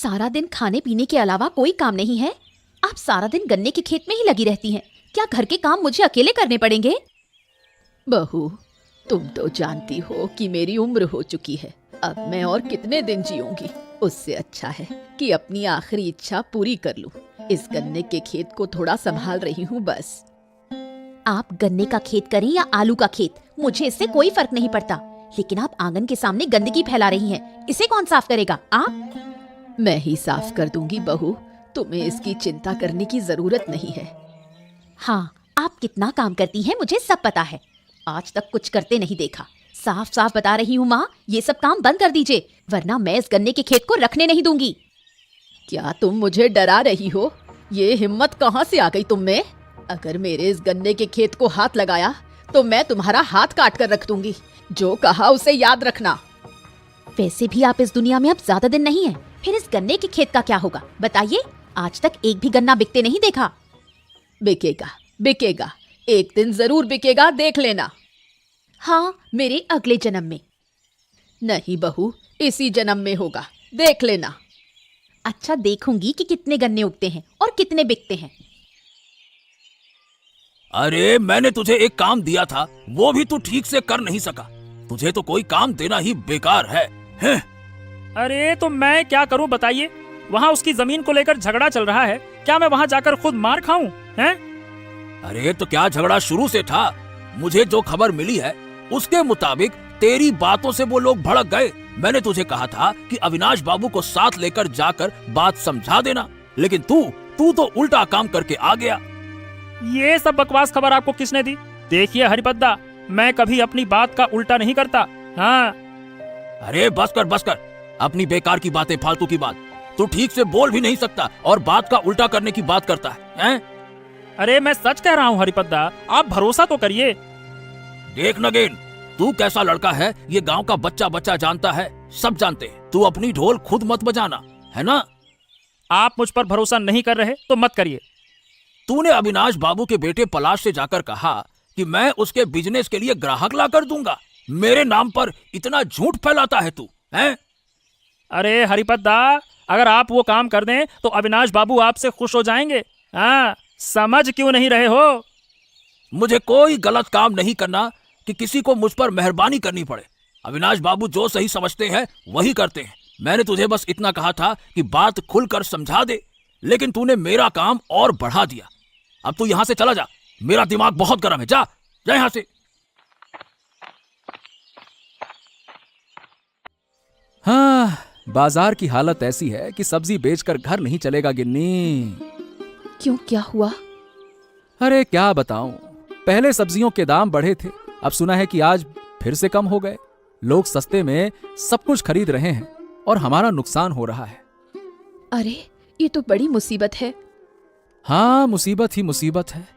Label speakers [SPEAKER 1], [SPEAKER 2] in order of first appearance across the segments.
[SPEAKER 1] सारा दिन खाने पीने के अलावा कोई काम नहीं है? आप सारा दिन गन्ने के खेत में ही लगी रहती हैं। क्या घर के काम मुझे अकेले करने पड़ेंगे?
[SPEAKER 2] बहू, तुम तो जानती हो कि मेरी उम्र हो चुकी है। अब मैं और कितने दिन जीऊंगी। उससे अच्छा है कि अपनी आखिरी इच्छा पूरी कर लूं। इस गन्ने के खेत को थोड़ा संभाल रही हूँ बस।
[SPEAKER 1] आप गन्ने का खेत करें या आलू का खेत, मुझे इससे कोई फर्क नहीं पड़ता। लेकिन आप आंगन के सामने गंदगी फैला रही हैं। इसे कौन साफ करेगा? आप?
[SPEAKER 2] मैं ही साफ कर दूंगी बहू। तुम्हें इसकी चिंता करने की जरूरत नहीं है।
[SPEAKER 1] हाँ, आप कितना काम करती हैं मुझे सब पता है। आज तक कुछ करते नहीं देखा। साफ साफ बता रही हूँ माँ, ये सब काम बंद कर दीजिए, वरना मैं इस गन्ने के खेत को रखने नहीं दूंगी।
[SPEAKER 2] क्या तुम मुझे डरा रही हो? ये हिम्मत कहाँ से आ गई तुम में? अगर मेरे इस गन्ने के खेत को हाथ लगाया तो मैं तुम्हारा हाथ काट कर रख दूंगी। जो कहा उसे याद रखना।
[SPEAKER 1] वैसे भी आप इस दुनिया में अब ज्यादा दिन नहीं है। फिर इस गन्ने के खेत का क्या होगा बताइए? आज तक एक भी गन्ना बिकते नहीं देखा।
[SPEAKER 2] बिकेगा, बिकेगा, एक दिन जरूर बिकेगा, देख लेना।
[SPEAKER 1] हाँ, मेरे अगले जन्म में।
[SPEAKER 2] नहीं बहू, इसी जन्म में होगा, देख लेना।
[SPEAKER 1] अच्छा, देखूंगी कि कितने गन्ने उगते हैं और कितने बिकते हैं।
[SPEAKER 3] अरे मैंने तुझे एक काम दिया था, वो भी तू ठीक से कर नहीं सका। तुझे तो कोई काम देना ही बेकार है, हैं?
[SPEAKER 4] अरे तो मैं क्या करूं बताइए? वहाँ उसकी जमीन को लेकर झगड़ा चल रहा है। क्या मैं वहाँ जाकर खुद मार खाऊं? हैं?
[SPEAKER 3] अरे तो क्या झगड़ा शुरू से था? मुझे जो खबर मिली है उसके मुताबिक तेरी बातों से वो लोग भड़क गए। मैंने तुझे कहा था कि अविनाश बाबू को साथ लेकर जाकर बात समझा देना, लेकिन तू तो उल्टा काम करके आ गया।
[SPEAKER 4] ये सब बकवास खबर आपको किसने दी? देखिए हरिपद्दा, मैं कभी अपनी बात का उल्टा नहीं करता। हाँ।
[SPEAKER 3] अरे बस कर, अपनी बेकार की बातें, फालतू की बात। तू ठीक से बोल भी नहीं सकता और बात का उल्टा करने की बात करता है, हैं?
[SPEAKER 4] अरे मैं सच कह रहा हूँ हरिपद्दा, आप भरोसा तो करिए।
[SPEAKER 3] देख नगेन, तू कैसा लड़का है ये गांव का बच्चा जानता है, सब जानते हैं। तू अपनी ढोल खुद मत बजाना, है ना?
[SPEAKER 4] आप मुझ पर भरोसा नहीं कर रहे तो मत करिए।
[SPEAKER 3] तूने अविनाश बाबू के बेटे पलाश से जाकर कहा कि मैं उसके बिजनेस के लिए ग्राहक ला कर दूंगा। मेरे नाम पर इतना झूठ फैलाता है तू, हैं?
[SPEAKER 4] अरे हरिपद्दा, अगर आप वो काम कर दें तो अविनाश बाबू आपसे खुश हो जाएंगे। हाँ, समझ क्यों नहीं रहे हो?
[SPEAKER 3] मुझे कोई गलत काम नहीं करना कि किसी को मुझ पर मेहरबानी करनी पड़े। अविनाश बाबू जो सही समझते हैं वही करते हैं। मैंने तुझे बस इतना कहा था कि बात खुलकर समझा दे, लेकिन तूने मेरा काम और बढ़ा दिया। अब तू यहाँ से चला जा, मेरा दिमाग बहुत गर्म है। जा यहाँ से।
[SPEAKER 5] हाँ, बाजार की हालत ऐसी है कि सब्जी बेचकर घर नहीं चलेगा गिन्नी।
[SPEAKER 1] क्यों, क्या हुआ?
[SPEAKER 5] अरे क्या बताऊं, पहले सब्जियों के दाम बढ़े थे, अब सुना है कि आज फिर से कम हो गए। लोग सस्ते में सब कुछ खरीद रहे हैं और हमारा नुकसान हो रहा है।
[SPEAKER 1] अरे ये तो बड़ी मुसीबत है।
[SPEAKER 5] हाँ, मुसीबत ही मुसीबत है।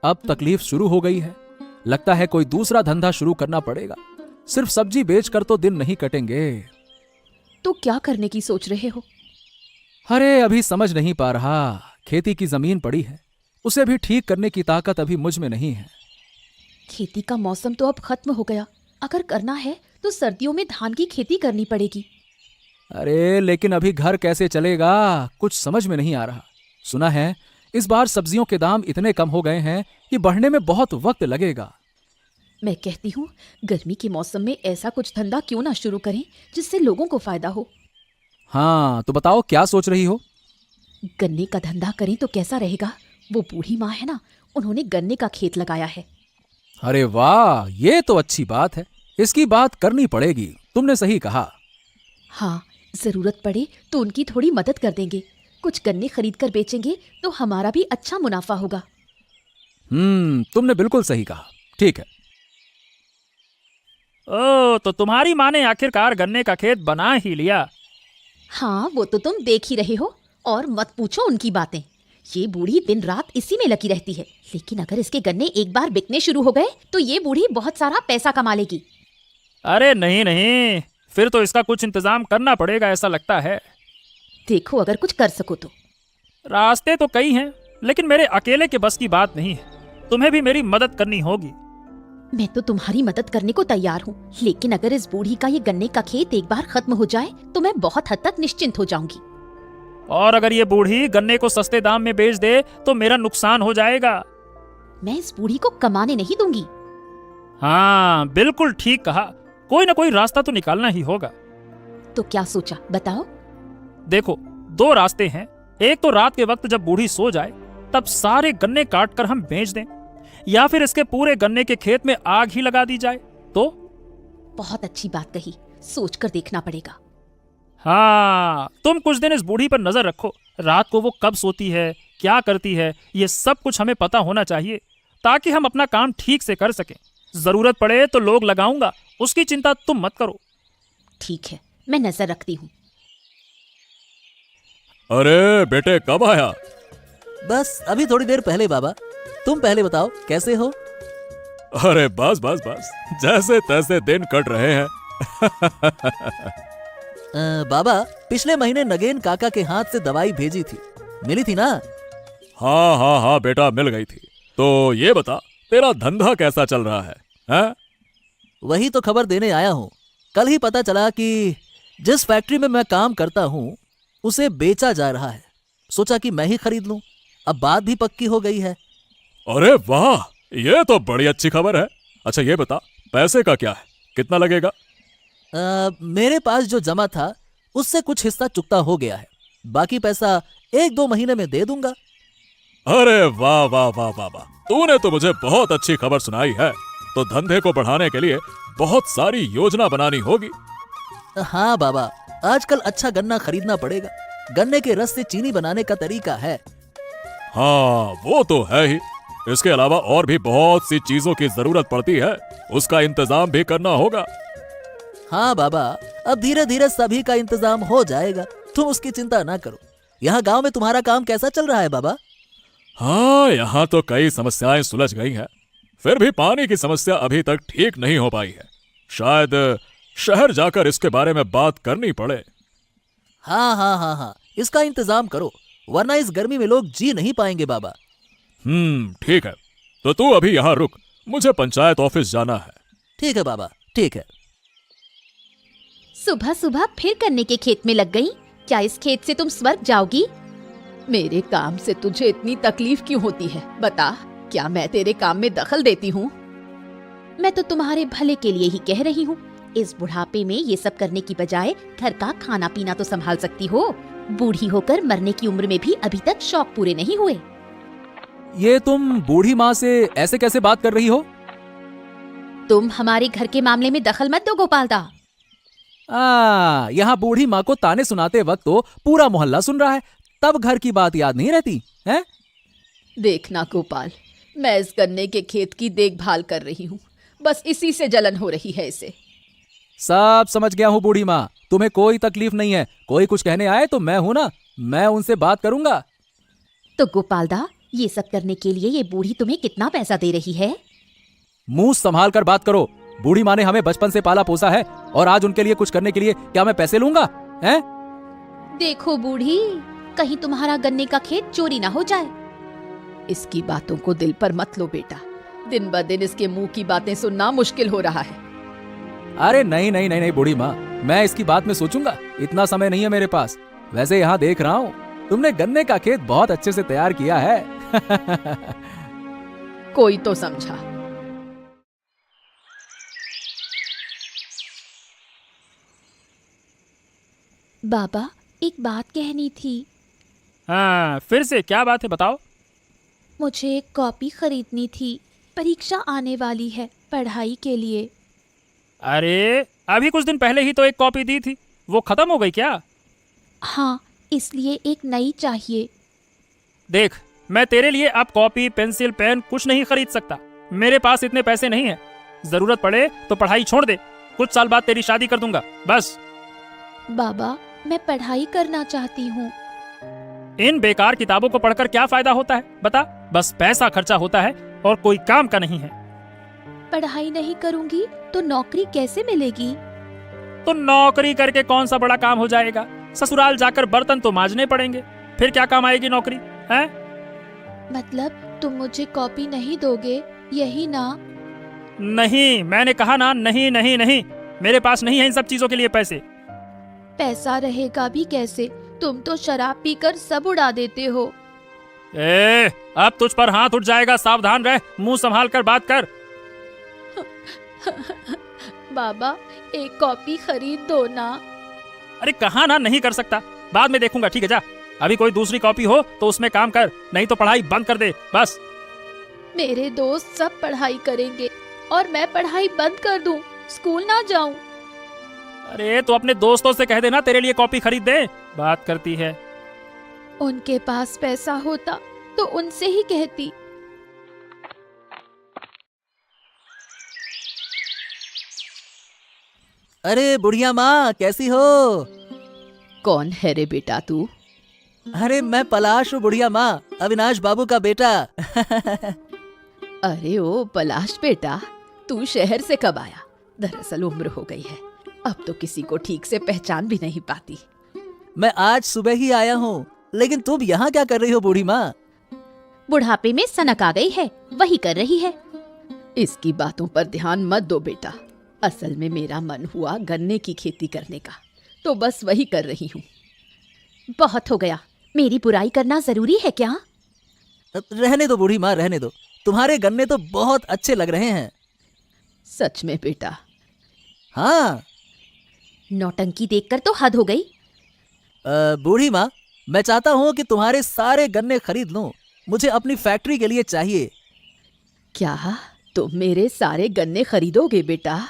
[SPEAKER 5] अब तकलीफ शुरू हो गई है। लगता है कोई दूसरा धंधा शुरू करना पड़ेगा। सिर्फ सब्जी बेचकर तो दिन नहीं कटेंगे।
[SPEAKER 1] तो क्या करने की सोच रहे हो?
[SPEAKER 5] अरे अभी समझ नहीं पा रहा। खेती की जमीन पड़ी है, उसे भी ठीक करने की ताकत अभी मुझ में नहीं है।
[SPEAKER 1] खेती का मौसम तो अब खत्म हो गया। अगर करना है तो सर्दियों में धान की खेती करनी पड़ेगी।
[SPEAKER 5] अरे लेकिन अभी घर कैसे चलेगा, कुछ समझ में नहीं आ रहा। सुना है इस बार सब्जियों के दाम इतने कम हो गए हैं कि बढ़ने में बहुत वक्त लगेगा।
[SPEAKER 1] मैं कहती हूँ गर्मी के मौसम में ऐसा कुछ धंधा क्यों ना शुरू करें जिससे लोगों को फायदा हो।
[SPEAKER 5] हाँ तो बताओ क्या सोच रही हो?
[SPEAKER 1] गन्ने का धंधा करें तो कैसा रहेगा? वो बूढ़ी माँ है ना, उन्होंने गन्ने का खेत लगाया है।
[SPEAKER 5] अरे वाह, ये तो अच्छी बात है। इसकी बात करनी पड़ेगी, तुमने सही कहा।
[SPEAKER 1] हाँ, जरूरत पड़े तो उनकी थोड़ी मदद कर देंगे। कुछ गन्ने खरीद कर बेचेंगे तो हमारा भी अच्छा मुनाफा होगा।
[SPEAKER 5] तुमने बिल्कुल सही कहा। ठीक है।
[SPEAKER 4] ओ, तो तुम्हारी माँ ने आखिरकार गन्ने का खेत बना ही लिया।
[SPEAKER 1] हाँ, वो तो तुम देख ही रहे हो। और मत पूछो उनकी बातें। ये बूढ़ी दिन रात इसी में लगी रहती है। लेकिन अगर इसके गन्ने एक बार बिकने शुरू हो गए तो ये बूढ़ी बहुत सारा पैसा कमा लेगी।
[SPEAKER 4] अरे नहीं, फिर तो इसका कुछ इंतजाम करना पड़ेगा ऐसा लगता है।
[SPEAKER 1] देखो, अगर कुछ कर सको तो।
[SPEAKER 4] रास्ते तो कई हैं, लेकिन मेरे अकेले के बस की बात नहीं है। तुम्हें भी मेरी मदद करनी होगी।
[SPEAKER 1] मैं तो तुम्हारी मदद करने को तैयार हूँ, लेकिन अगर इस बूढ़ी का ये गन्ने का खेत एक बार खत्म हो जाए तो मैं बहुत हद तक निश्चिंत हो जाऊंगी।
[SPEAKER 4] और अगर ये बूढ़ी गन्ने को सस्ते दाम में बेच दे तो मेरा नुकसान हो जाएगा।
[SPEAKER 1] मैं इस बूढ़ी को कमाने नहीं दूंगी।
[SPEAKER 4] हाँ, बिल्कुल ठीक कहा। कोई ना कोई रास्ता तो निकालना ही होगा।
[SPEAKER 1] तो क्या सोचा, बताओ।
[SPEAKER 4] देखो, दो रास्ते हैं। एक तो रात के वक्त जब बूढ़ी सो जाए तब सारे गन्ने काट कर हम बेच दें, या फिर इसके पूरे गन्ने के खेत में आग ही लगा दी जाए। तो
[SPEAKER 1] बहुत अच्छी बात कही, सोच कर देखना पड़ेगा।
[SPEAKER 4] हाँ, तुम कुछ दिन इस बूढ़ी पर नजर रखो। रात को वो कब सोती है, क्या करती है, ये सब कुछ हमें पता होना चाहिए, ताकि हम अपना काम ठीक से कर सकें। जरूरत पड़े तो लोग लगाऊंगा, उसकी चिंता तुम मत करो।
[SPEAKER 1] ठीक है, मैं नजर रखती हूँ।
[SPEAKER 5] अरे बेटे, कब आया?
[SPEAKER 6] बस अभी थोड़ी देर पहले बाबा। तुम पहले बताओ कैसे हो?
[SPEAKER 5] अरे बस बस बस, जैसे तैसे दिन कट रहे हैं।
[SPEAKER 6] बाबा, पिछले महीने नगेन काका के हाथ से दवाई भेजी थी, मिली थी ना?
[SPEAKER 5] हाँ हाँ हाँ बेटा, मिल गई थी। तो ये बता, तेरा धंधा कैसा चल रहा है, हैं?
[SPEAKER 6] वही तो खबर देने आया हूँ। कल ही पता चला कि जिस फैक्ट्री में मैं काम करता हूँ उसे बेचा जा रहा है। सोचा कि मैं ही खरीद लूं। अब बात भी पक्की हो गई है।
[SPEAKER 5] अरे वाह, ये तो बड़ी अच्छी खबर है। अच्छा ये बता, पैसे का क्या है, कितना लगेगा?
[SPEAKER 6] मेरे पास जो जमा था उससे कुछ हिस्सा चुकता हो गया है। बाकी पैसा 1-2 महीने में दे दूंगा।
[SPEAKER 5] अरे वाह वाह वाह वाह वाह, तूने तो मुझे बहुत अच्छी खबर सुनाई है। तो धंधे को बढ़ाने के लिए बहुत सारी योजना बनानी होगी।
[SPEAKER 6] हाँ बाबा, आजकल अच्छा गन्ना खरीदना पड़ेगा। गन्ने के रस से चीनी बनाने का तरीका है।
[SPEAKER 5] हाँ वो तो है ही। इसके अलावा और भी बहुत सी चीजों की जरूरत पड़ती है, उसका इंतजाम भी करना होगा।
[SPEAKER 6] हाँ बाबा, अब धीरे धीरे सभी का इंतजाम हो जाएगा, तुम उसकी चिंता ना करो। यहाँ गांव में तुम्हारा काम कैसा चल रहा है बाबा?
[SPEAKER 5] हाँ, यहाँ तो कई समस्याएं सुलझ गई हैं, फिर भी पानी की समस्या अभी तक ठीक नहीं हो पाई है। शायद शहर जाकर इसके बारे में बात करनी पड़े।
[SPEAKER 6] हाँ हाँ हाँ हाँ, इसका इंतजाम करो, वरना इस गर्मी में लोग जी नहीं पाएंगे बाबा।
[SPEAKER 5] ठीक है। तो तू अभी यहाँ रुक, मुझे पंचायत ऑफिस जाना है।
[SPEAKER 6] ठीक है बाबा, ठीक है।
[SPEAKER 1] सुबह सुबह फिर गन्ने के खेत में लग गई। क्या इस खेत से तुम स्वर्ग जाओगी?
[SPEAKER 2] मेरे काम से तुझे इतनी तकलीफ क्यों होती है, बता। क्या मैं तेरे काम में दखल देती हूँ?
[SPEAKER 1] मैं तो तुम्हारे भले के लिए ही कह रही हूँ। इस बुढ़ापे में ये सब करने की बजाय घर का खाना पीना तो संभाल सकती हो। बूढ़ी होकर मरने की उम्र में भी अभी तक शौक पूरे नहीं हुए।
[SPEAKER 5] ये तुम बूढ़ी माँ से ऐसे कैसे बात कर रही हो?
[SPEAKER 1] तुम हमारे घर के मामले में दखल मत दो गोपाल दा।
[SPEAKER 5] यहाँ बूढ़ी माँ को ताने सुनाते वक्त तो पूरा मोहल्ला सुन रहा है, तब घर की बात याद नहीं रहती है?
[SPEAKER 2] देखना गोपाल, मैं इस गन्ने के खेत की देखभाल कर रही हूँ, बस इसी से जलन हो रही है इसे।
[SPEAKER 5] सब समझ गया हूँ बूढ़ी माँ, तुम्हें कोई तकलीफ नहीं है। कोई कुछ कहने आए तो मैं हूं ना, मैं उनसे बात करूंगा।
[SPEAKER 1] तो गोपाल दा, ये सब करने के लिए ये बूढ़ी तुम्हें कितना पैसा दे रही है?
[SPEAKER 5] मुंह संभाल कर बात करो। बूढ़ी माँ ने हमें बचपन से पाला पोसा है, और आज उनके लिए कुछ करने के लिए क्या मैं पैसे लूंगा? हैं?
[SPEAKER 1] देखो बूढ़ी, कहीं तुम्हारा गन्ने का खेत चोरी ना हो जाए।
[SPEAKER 2] इसकी बातों को दिल पर मत लो बेटा, दिन ब दिन इसके मुंह की बातें सुनना मुश्किल हो रहा है।
[SPEAKER 5] अरे नहीं नहीं नहीं नहीं बूढ़ी माँ, मैं इसकी बात में सोचूंगा, इतना समय नहीं है मेरे पास। वैसे यहाँ देख रहा हूँ तुमने गन्ने का खेत बहुत अच्छे से तैयार किया है।
[SPEAKER 2] कोई तो समझा।
[SPEAKER 1] बाबा, एक बात कहनी थी।
[SPEAKER 4] हाँ, फिर से क्या बात है, बताओ।
[SPEAKER 1] मुझे एक कॉपी खरीदनी थी, परीक्षा आने वाली है, पढ़ाई के लिए।
[SPEAKER 4] अरे अभी कुछ दिन पहले ही तो एक कॉपी दी थी, वो खत्म हो गई क्या?
[SPEAKER 1] हाँ, इसलिए एक नई चाहिए।
[SPEAKER 4] देख, मैं तेरे लिए अब कॉपी पेंसिल पेन कुछ नहीं खरीद सकता। मेरे पास इतने पैसे नहीं हैं। जरूरत पड़े तो पढ़ाई छोड़ दे, कुछ साल बाद तेरी शादी कर दूंगा, बस।
[SPEAKER 1] बाबा, मैं पढ़ाई करना चाहती हूँ।
[SPEAKER 4] इन बेकार किताबों को पढ़कर क्या फायदा होता है, बता? बस पैसा खर्चा होता है और कोई काम का नहीं है।
[SPEAKER 1] पढ़ाई नहीं करूँगी तो नौकरी कैसे मिलेगी?
[SPEAKER 4] तो नौकरी करके कौन सा बड़ा काम हो जाएगा? ससुराल जाकर बर्तन तो मांजने पड़ेंगे, फिर क्या काम आएगी नौकरी, है?
[SPEAKER 1] मतलब तुम मुझे कॉपी नहीं दोगे, यही ना?
[SPEAKER 4] नहीं, मैंने कहा ना, नहीं नहीं नहीं, मेरे पास नहीं है इन सब चीजों के लिए पैसे।
[SPEAKER 1] पैसा रहेगा भी कैसे? तुम तो शराब पीकर सब उड़ा देते हो।
[SPEAKER 4] ए, अब तुझ पर हाथ उठ जाएगा, सावधान रह, मुंह संभाल कर बात कर।
[SPEAKER 1] बाबा, एक कॉपी खरीद दो ना।
[SPEAKER 4] अरे कहाँ ना, नहीं कर सकता, बाद में देखूंगा, ठीक है जा। अभी कोई दूसरी कॉपी हो तो उसमें काम कर, नहीं तो पढ़ाई बंद कर दे बस।
[SPEAKER 1] मेरे दोस्त सब पढ़ाई करेंगे और मैं पढ़ाई बंद कर दूं, स्कूल ना जाऊं।
[SPEAKER 4] अरे तो अपने दोस्तों से कह देना तेरे लिए कॉपी खरीद दे, बात करती है।
[SPEAKER 1] उनके पास पैसा होता तो उनसे ही कहती।
[SPEAKER 6] अरे बुढ़िया माँ, कैसी हो?
[SPEAKER 2] कौन है रे बेटा तू?
[SPEAKER 6] अरे मैं पलाश हूँ बुढ़िया माँ, अविनाश बाबू का बेटा।
[SPEAKER 2] अरे ओ पलाश बेटा, तू शहर से कब आया? दरअसल उम्र हो गई है, अब तो किसी को ठीक से पहचान भी नहीं पाती।
[SPEAKER 6] मैं आज सुबह ही आया हूँ, लेकिन तुम यहाँ क्या कर रही हो बूढ़ी माँ?
[SPEAKER 1] बुढ़ापे में सनक आ गई है, वही कर रही है।
[SPEAKER 2] इसकी बातों पर ध्यान मत दो बेटा, असल में मेरा मन हुआ गन्ने की खेती करने का, तो बस वही कर रही हूँ।
[SPEAKER 1] बहुत हो गया, मेरी बुराई करना जरूरी है क्या?
[SPEAKER 6] रहने दो बूढ़ी माँ, रहने दो, तुम्हारे गन्ने तो बहुत अच्छे लग रहे हैं।
[SPEAKER 2] सच में बेटा?
[SPEAKER 6] हाँ।
[SPEAKER 1] नौटंकी देखकर तो हद हो गई।
[SPEAKER 6] बूढ़ी माँ, मैं चाहता हूँ कि तुम्हारे सारे गन्ने खरीद लूं, मुझे अपनी फैक्ट्री के लिए चाहिए।
[SPEAKER 2] क्या तुम मेरे सारे गन्ने खरीदोगे बेटा?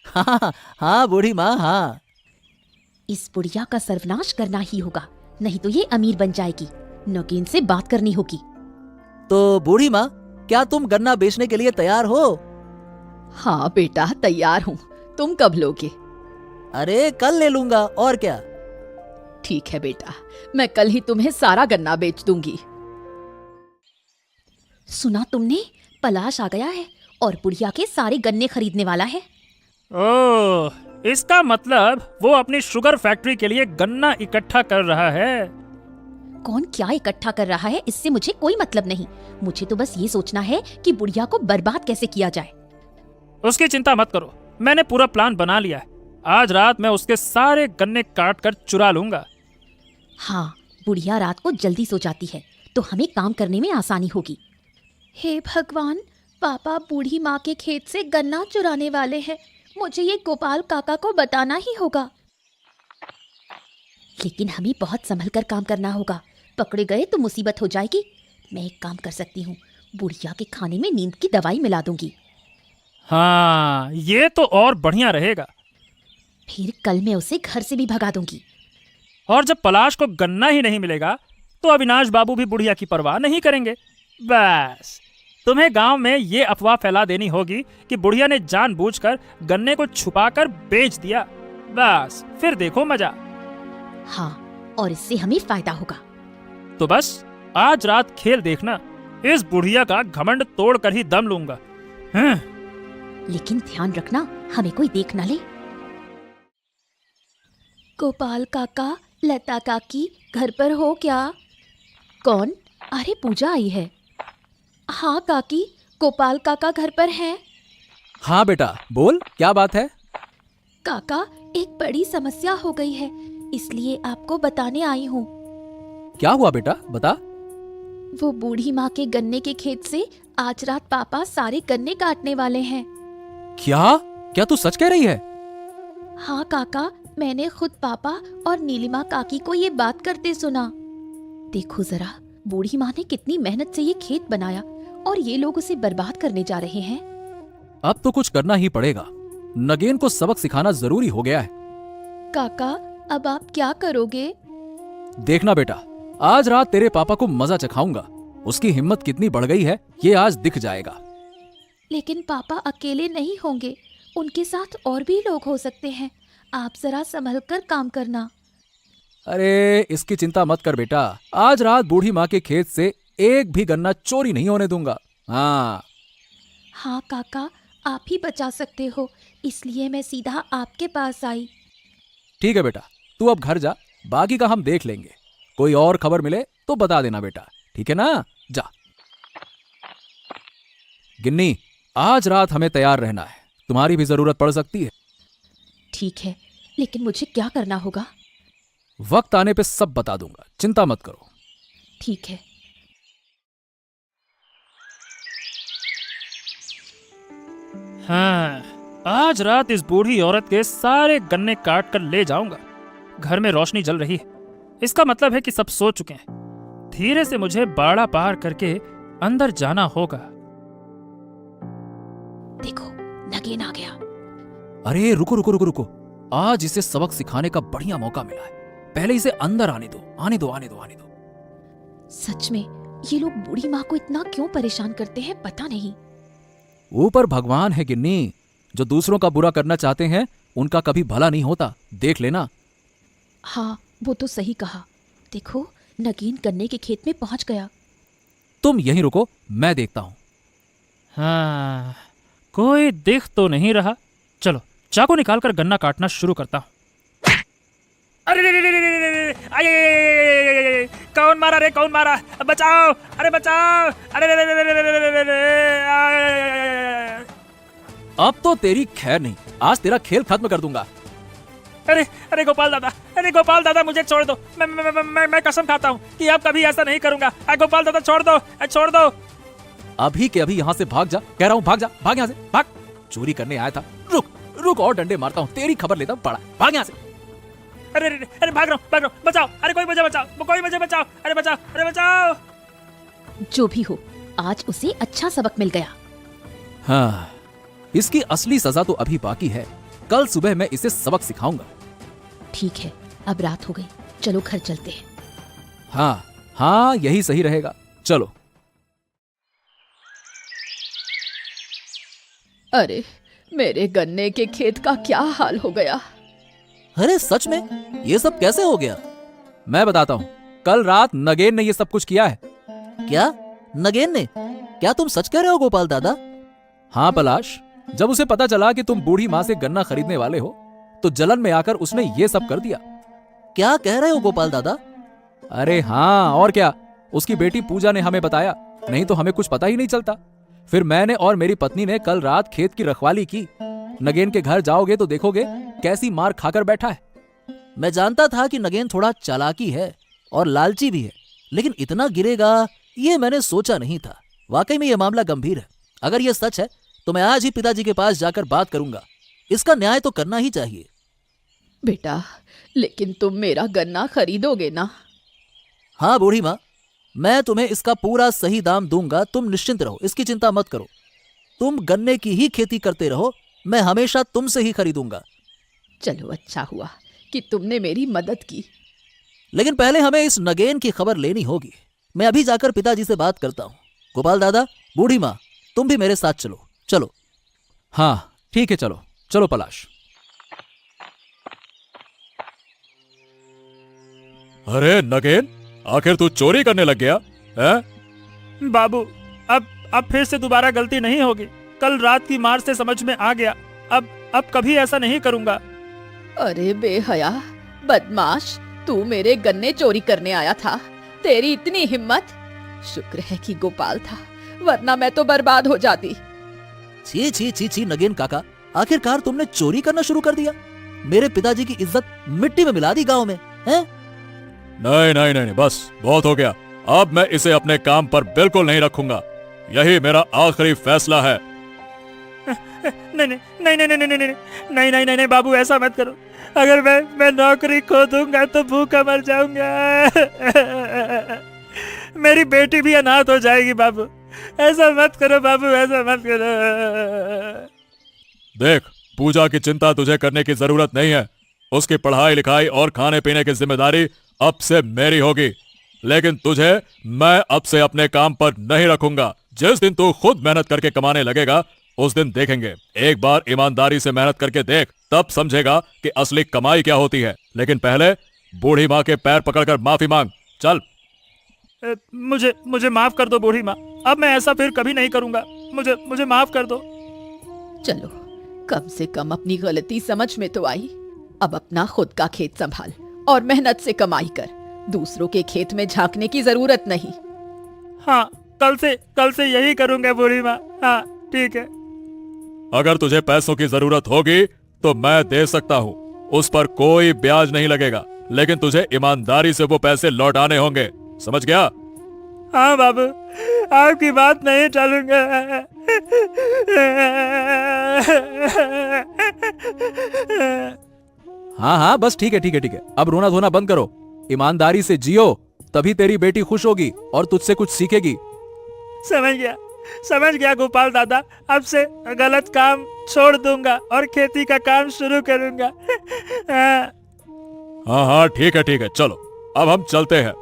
[SPEAKER 6] हाँ हाँ बूढ़ी माँ, हाँ।
[SPEAKER 1] इस बुढ़िया का सर्वनाश करना ही होगा, नहीं तो ये अमीर बन जाएगी। नगीन से बात करनी होगी।
[SPEAKER 6] तो बूढ़ी माँ, क्या तुम गन्ना बेचने के लिए तैयार हो?
[SPEAKER 2] हाँ बेटा, तैयार हूँ। तुम कब लोगे?
[SPEAKER 6] अरे कल ले लूंगा, और क्या।
[SPEAKER 2] ठीक है बेटा, मैं कल ही तुम्हें सारा गन्ना बेच दूंगी।
[SPEAKER 1] सुना तुमने? पलाश आ गया है और बुढ़िया के सारे गन्ने खरीदने वाला है।
[SPEAKER 4] ओह, इसका मतलब वो अपनी शुगर फैक्ट्री के लिए गन्ना इकट्ठा कर रहा है।
[SPEAKER 1] कौन क्या इकट्ठा कर रहा है, इससे मुझे कोई मतलब नहीं। मुझे तो बस ये सोचना है कि बुढ़िया को बर्बाद कैसे किया जाए।
[SPEAKER 4] उसकी चिंता मत करो, मैंने पूरा प्लान बना लिया है। आज रात मैं उसके सारे गन्ने काट कर चुरा लूंगा।
[SPEAKER 1] हाँ, बुढ़िया रात को जल्दी सो जाती है तो हमें काम करने में आसानी होगी। हे भगवान, पापा बूढ़ी माँ के खेत से गन्ना चुराने वाले हैं। मुझे ये गोपाल काका को बताना ही होगा। लेकिन हमें बहुत संभल कर काम करना होगा, पकड़े गए तो मुसीबत हो जाएगी। मैं एक काम कर सकती हूँ, बुढ़िया के खाने में नींद की दवाई मिला दूंगी।
[SPEAKER 4] हाँ, ये तो और बढ़िया रहेगा।
[SPEAKER 1] फिर कल मैं उसे घर से भी भगा दूंगी।
[SPEAKER 4] और जब पलाश को गन्ना ही नहीं मिलेगा तो अविनाश बाबू भी बुढ़िया की परवाह नहीं करेंगे। बस तुम्हें गांव में ये अफवाह फैला देनी होगी कि बुढ़िया ने जानबूझकर गन्ने को छुपाकर बेच दिया। बस फिर देखो मजा।
[SPEAKER 1] हाँ, और इससे हमें फायदा होगा।
[SPEAKER 4] तो बस आज रात खेल देखना, इस बुढ़िया का घमंड तोड़ कर ही दम लूंगा।
[SPEAKER 1] लेकिन ध्यान रखना, हमें कोई देख न ले। गोपाल काका, लता काकी घर पर हो क्या? कौन? अरे पूजा आई है। हाँ काकी, गोपाल काका घर पर हैं।
[SPEAKER 5] हाँ बेटा, बोल, क्या बात है?
[SPEAKER 1] काका, एक बड़ी समस्या हो गई है, इसलिए आपको बताने आई हूँ।
[SPEAKER 5] क्या हुआ बेटा, बता।
[SPEAKER 1] वो बूढ़ी माँ के गन्ने के खेत से आज रात पापा सारे गन्ने काटने वाले हैं।
[SPEAKER 5] क्या क्या तू सच कह रही है?
[SPEAKER 1] हाँ काका, मैंने खुद पापा और नीलिमा काकी को ये बात करते सुना। देखो जरा, बूढ़ी माँ ने कितनी मेहनत से ये खेत बनाया और ये लोग उसे बर्बाद करने जा रहे हैं।
[SPEAKER 5] अब तो कुछ करना ही पड़ेगा, नगेन को सबक सिखाना जरूरी हो गया है।
[SPEAKER 1] काका, अब आप क्या करोगे?
[SPEAKER 5] देखना बेटा, आज रात तेरे पापा को मजा चखाऊंगा। उसकी हिम्मत कितनी बढ़ गई है ये आज दिख जाएगा।
[SPEAKER 1] लेकिन पापा अकेले नहीं होंगे, उनके साथ और भी लोग हो सकते हैं। आप जरा संभल कर काम करना।
[SPEAKER 5] अरे इसकी चिंता मत कर बेटा, आज रात बूढ़ी माँ के खेत से एक भी गन्ना चोरी नहीं होने दूंगा। हाँ
[SPEAKER 1] हाँ काका, आप ही बचा सकते हो, इसलिए मैं सीधा आपके पास आई।
[SPEAKER 5] ठीक है बेटा, तू अब घर जा, बाकी का हम देख लेंगे। कोई और खबर मिले तो बता देना बेटा, ठीक है ना? जा। गिन्नी, आज रात हमें तैयार रहना है, तुम्हारी भी जरूरत पड़ सकती है।
[SPEAKER 1] ठीक है, लेकिन मुझे क्या करना होगा?
[SPEAKER 5] वक्त आने पे सब बता दूंगा, चिंता मत करो।
[SPEAKER 1] ठीक है।
[SPEAKER 4] हाँ, आज रात इस बूढ़ी औरत के सारे गन्ने काट कर ले जाऊंगा। घर में रोशनी जल रही है, इसका मतलब है कि सब सो चुके हैं। धीरे से मुझे बाड़ा पार करके अंदर जाना होगा।
[SPEAKER 1] देखो, नगेन आ गया।
[SPEAKER 5] अरे रुको रुको रुको रुको, आज इसे सबक सिखाने का बढ़िया मौका मिला है। पहले इसे अंदर आने दो, आने दो, आने दो, आने दो।
[SPEAKER 1] सच में ये लोग बूढ़ी माँ को इतना क्यों परेशान करते हैं, पता नहीं।
[SPEAKER 5] ऊपर भगवान है गिन्नी, जो दूसरों का बुरा करना चाहते हैं उनका कभी भला नहीं होता, देख लेना।
[SPEAKER 1] हाँ, वो तो सही कहा। देखो, नगीन गन्ने के खेत में पहुंच गया।
[SPEAKER 5] तुम यहीं रुको, मैं देखता हूं।
[SPEAKER 4] हाँ, कोई दिख तो नहीं रहा। चलो चाकू निकालकर गन्ना काटना शुरू करता हूँ। अरे रे रे रे रे रे रे, आये, आये, आये, आये, कौन मारा रे, कौन मारा? बचाओ, अरे बचाओ, अरे रे रे रे रे रे रे रे रे, आये, आये, आये, आये।
[SPEAKER 5] अब तो तेरी खैर नहीं, आज तेरा खेल खत्म कर दूंगा।
[SPEAKER 4] अरे अरे गोपाल दादा, अरे गोपाल दादा, मुझे छोड़ दो। मैं कसम खाता हूँ कि अब कभी ऐसा नहीं करूंगा। गोपाल दादा छोड़ दो, छोड़ दो।
[SPEAKER 5] अभी के अभी यहाँ से भाग जा, कह रहा हूँ भाग जा, भाग यहाँ से, भाग। चोरी करने आया था, रुक रुक और डंडे मारता हूँ, तेरी खबर लेता हूँ, पड़ा, भाग यहाँ से।
[SPEAKER 4] अरे अरे अरे, भाग रहा हूँ, बचाओ, अरे कोई मुझे बचाओ, कोई मुझे बचाओ, अरे बचाओ, अरे बचाओ।
[SPEAKER 1] जो भी हो, आज उसे अच्छा सबक मिल गया।
[SPEAKER 5] हाँ, इसकी असली सजा तो अभी बाकी है। कल सुबह मैं इसे सबक सिखाऊंगा।
[SPEAKER 1] ठीक है, अब रात हो गई, चलो घर चलते हैं।
[SPEAKER 5] हाँ हाँ, यही सही रहेगा, चलो।
[SPEAKER 2] अरे मेरे गन्ने के खेत का क्या हाल हो गया।
[SPEAKER 6] अरे सच में ये सब कैसे हो गया?
[SPEAKER 5] मैं बताता हूँ, कल रात नगेन ने ये सब कुछ किया है।
[SPEAKER 6] क्या नगेन ने? क्या तुम सच कह रहे हो गोपाल दादा?
[SPEAKER 5] हाँ पलाश, जब उसे पता चला कि तुम बूढ़ी माँ से गन्ना खरीदने वाले हो तो जलन में आकर उसने ये सब कर दिया।
[SPEAKER 6] क्या कह रहे हो गोपाल दादा?
[SPEAKER 5] अरे हाँ, और क्या, उसकी बेटी पूजा ने हमें बताया, नहीं तो हमें कुछ पता ही नहीं चलता। फिर मैंने और मेरी पत्नी ने कल रात खेत की रखवाली की। नगेन के घर जाओगे तो देखोगे कैसी मार खाकर बैठा है।
[SPEAKER 6] मैं जानता था कि नगेन थोड़ा चालाकी है और लालची भी है, लेकिन इतना गिरेगा ये मैंने सोचा नहीं था। वाकई में ये मामला गंभीर है। अगर ये सच है तो मैं आज ही पिताजी के पास जाकर बात करूंगा। इसका न्याय तो करना ही चाहिए।
[SPEAKER 2] बेटा, लेकिन तुम मेरा गन्ना खरीदोगे ना?
[SPEAKER 6] हाँ बूढ़ी माँ, मैं तुम्हें इसका पूरा सही दाम दूंगा, तुम निश्चिंत रहो, इसकी चिंता मत करो। तुम गन्ने की ही खेती करते रहो, मैं हमेशा तुमसे ही खरीदूंगा।
[SPEAKER 2] चलो अच्छा हुआ कि तुमने मेरी मदद की।
[SPEAKER 6] लेकिन पहले हमें इस नगेन की खबर लेनी होगी। मैं अभी जाकर पिताजी से बात करता हूँ। गोपाल दादा, बूढ़ी माँ, तुम भी मेरे साथ चलो। चलो।
[SPEAKER 5] हाँ ठीक है, चलो चलो पलाश।
[SPEAKER 7] अरे नगेन, आखिर तू चोरी करने लग गया है?
[SPEAKER 4] बाबू, अब फिर से दोबारा गलती नहीं होगी। कल रात की मार से समझ में आ गया। अब कभी ऐसा नहीं करूंगा।
[SPEAKER 2] अरे बेहया, बदमाश, तू मेरे गन्ने चोरी करने आया था? तेरी इतनी हिम्मत! शुक्र है कि गोपाल था, वरना मैं तो बर्बाद हो जाती।
[SPEAKER 6] छी छी छी छी नगेन काका, आखिरकार तुमने चोरी करना शुरू कर दिया। मेरे पिताजी की इज्जत मिट्टी में मिला दी गांव में, हैं?
[SPEAKER 7] नहीं नहीं नहीं, बस बहुत हो गया। अब मैं इसे अपने काम पर बिल्कुल नहीं रखूंगा। यही मेरा आखिरी फैसला है।
[SPEAKER 4] नहीं नहीं नहीं नहीं नहीं नहीं नहीं नहीं नहीं नहीं नहीं बाबू, ऐसा मत करो। अगर मैं नौकरी खो दूंगा तो भूखा मर जाऊंगा। मेरी बेटी भी अनाथ हो जाएगी बाबू। ऐसा मत करो बाबू, ऐसा मत करो।
[SPEAKER 7] देख, पूजा की चिंता तुझे करने की जरूरत नहीं है। उसकी पढ़ाई लिखाई और खाने पीने की जिम्मेदारी अब से मेरी होगी। लेकिन तुझे मैं अब से अपने काम पर नहीं रखूंगा। जिस दिन तू खुद मेहनत करके कमाने लगेगा उस दिन देखेंगे। एक बार ईमानदारी से मेहनत करके देख, तब समझेगा कि असली कमाई क्या होती है। लेकिन पहले बूढ़ी माँ के पैर पकड़कर माफी मांग। चल।
[SPEAKER 4] मुझे माफ कर दो बूढ़ी माँ। अब मैं ऐसा फिर कभी नहीं करूंगा। मुझे माफ कर दो।
[SPEAKER 2] चलो, कम से कम अपनी गलती समझ में तो आई। अब अपना खुद का खेत संभाल और मेहनत से कमाई कर। दूसरों के खेत में झांकने की जरूरत नहीं।
[SPEAKER 4] हाँ, कल से यही करूंगा बूढ़ी माँ। हाँ ठीक है।
[SPEAKER 7] अगर तुझे पैसों की जरूरत होगी तो मैं दे सकता हूँ। उस पर कोई ब्याज नहीं लगेगा। लेकिन तुझे ईमानदारी से वो पैसे लौटाने होंगे, समझ गया?
[SPEAKER 4] हाँ बाबू, आपकी बात नहीं टालूंगा।
[SPEAKER 5] हाँ हाँ, बस ठीक है ठीक है ठीक है, अब रोना धोना बंद करो, ईमानदारी से जियो, तभी तेरी बेटी खुश होगी और तुझसे कुछ सीखेगी।
[SPEAKER 4] समझ गया गोपाल दादा, अब से गलत काम छोड़ दूंगा और खेती का काम शुरू करूंगा।
[SPEAKER 7] हाँ हाँ ठीक है, चलो अब हम चलते हैं।